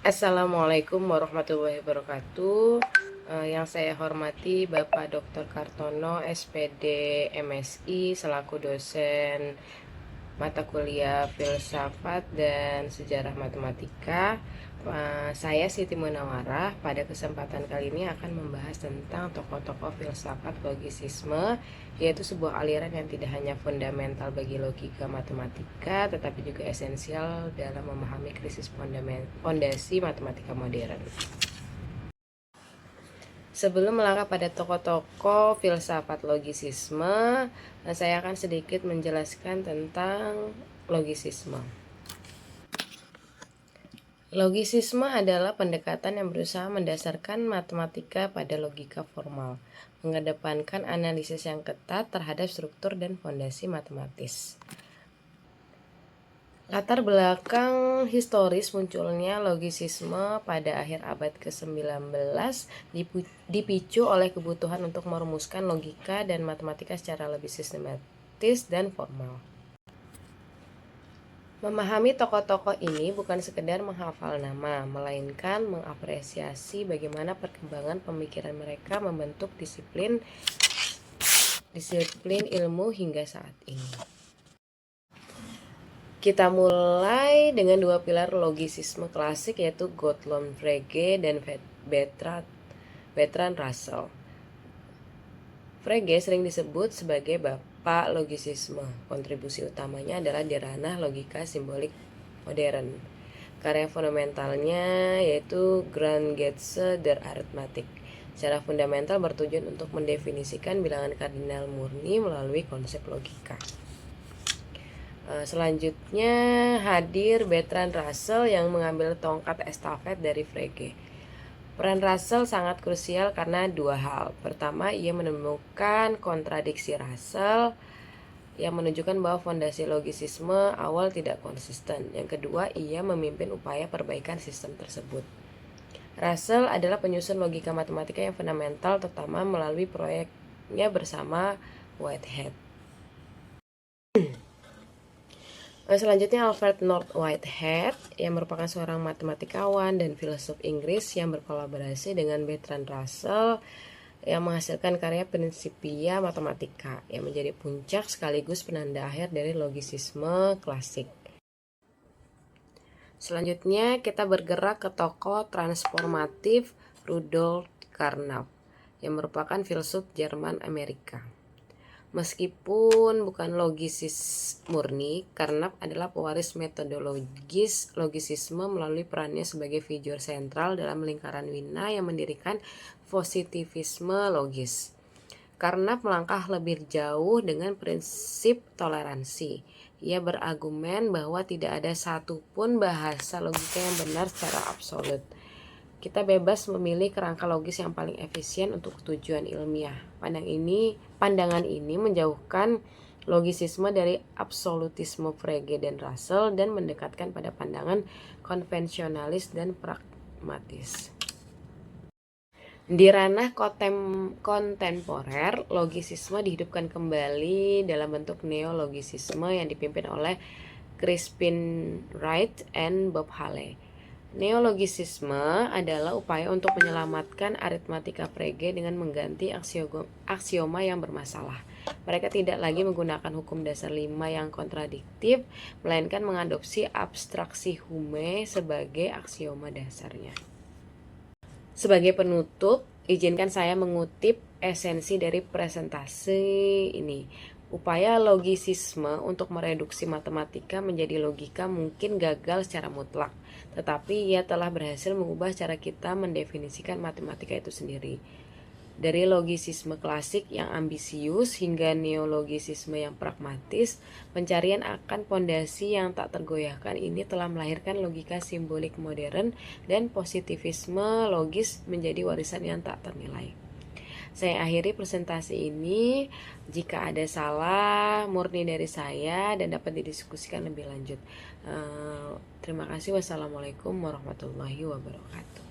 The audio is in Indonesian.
Assalamualaikum warahmatullahi wabarakatuh. Yang saya hormati Bapak Dr. Kartono, SPD MSI, selaku dosen mata kuliah Filsafat dan Sejarah Matematika. Saya Siti Munawarah. Pada kesempatan kali ini akan membahas tentang tokoh-tokoh filsafat logisisme, yaitu sebuah aliran yang tidak hanya fundamental bagi logika matematika, tetapi juga esensial dalam memahami krisis fondasi matematika modern. Sebelum melangkah pada tokoh-tokoh filsafat logisisme, saya akan sedikit menjelaskan tentang logisisme. Logisisme adalah pendekatan yang berusaha mendasarkan matematika pada logika formal, mengedepankan analisis yang ketat terhadap struktur dan fondasi matematis. Latar belakang historis munculnya logisisme pada akhir abad ke-19 dipicu oleh kebutuhan untuk merumuskan logika dan matematika secara lebih sistematis dan formal. Memahami tokoh-tokoh ini bukan sekedar menghafal nama, melainkan mengapresiasi bagaimana perkembangan pemikiran mereka membentuk disiplin ilmu hingga saat ini. Kita mulai dengan dua pilar logisisme klasik, yaitu Gottlob Frege dan Bertrand Russell. Frege sering disebut sebagai bapak logisisme. Kontribusi utamanya adalah di ranah logika simbolik modern. Karya fundamentalnya yaitu Grundgesetze der Arithmetik. Secara fundamental bertujuan untuk mendefinisikan bilangan kardinal murni melalui konsep logika. Selanjutnya hadir Bertrand Russell yang mengambil tongkat estafet dari Frege. Peran Russell sangat krusial karena dua hal. Pertama, ia menemukan kontradiksi Russell yang menunjukkan bahwa fondasi logisisme awal tidak konsisten. Yang kedua, ia memimpin upaya perbaikan sistem tersebut. Russell adalah penyusun logika matematika yang fundamental, terutama melalui proyeknya bersama Whitehead. Selanjutnya Alfred North Whitehead yang merupakan seorang matematikawan dan filsuf Inggris yang berkolaborasi dengan Bertrand Russell yang menghasilkan karya Principia Mathematica yang menjadi puncak sekaligus penanda akhir dari logisisme klasik. Selanjutnya kita bergerak ke tokoh transformatif Rudolf Carnap yang merupakan filsuf Jerman Amerika. Meskipun bukan logisis murni, Carnap adalah pewaris metodologis logisisme melalui perannya sebagai figur sentral dalam lingkaran Wina yang mendirikan positivisme logis. Carnap melangkah lebih jauh dengan prinsip toleransi. Ia berargumen bahwa tidak ada satupun bahasa logika yang benar secara absolut. Kita bebas memilih kerangka logis yang paling efisien untuk tujuan ilmiah. Pandangan ini menjauhkan logisisme dari absolutisme Frege dan Russell dan mendekatkan pada pandangan konvensionalis dan pragmatis. Di ranah kontemporer, logisisme dihidupkan kembali dalam bentuk neologisisme yang dipimpin oleh Crispin Wright and Bob Halley. Neologisisme adalah upaya untuk menyelamatkan aritmatika Frege dengan mengganti aksioma yang bermasalah. Mereka tidak lagi menggunakan hukum dasar 5 yang kontradiktif, melainkan mengadopsi abstraksi Hume sebagai aksioma dasarnya. Sebagai penutup, izinkan saya mengutip esensi dari presentasi ini. Upaya logisisme untuk mereduksi matematika menjadi logika mungkin gagal secara mutlak, tetapi ia telah berhasil mengubah cara kita mendefinisikan matematika itu sendiri. Dari logisisme klasik yang ambisius hingga neologisisme yang pragmatis, pencarian akan pondasi yang tak tergoyahkan ini telah melahirkan logika simbolik modern dan positivisme logis menjadi warisan yang tak ternilai. Saya akhiri presentasi ini. Jika ada salah, murni dari saya dan dapat didiskusikan lebih lanjut. Terima kasih. Wassalamualaikum warahmatullahi wabarakatuh.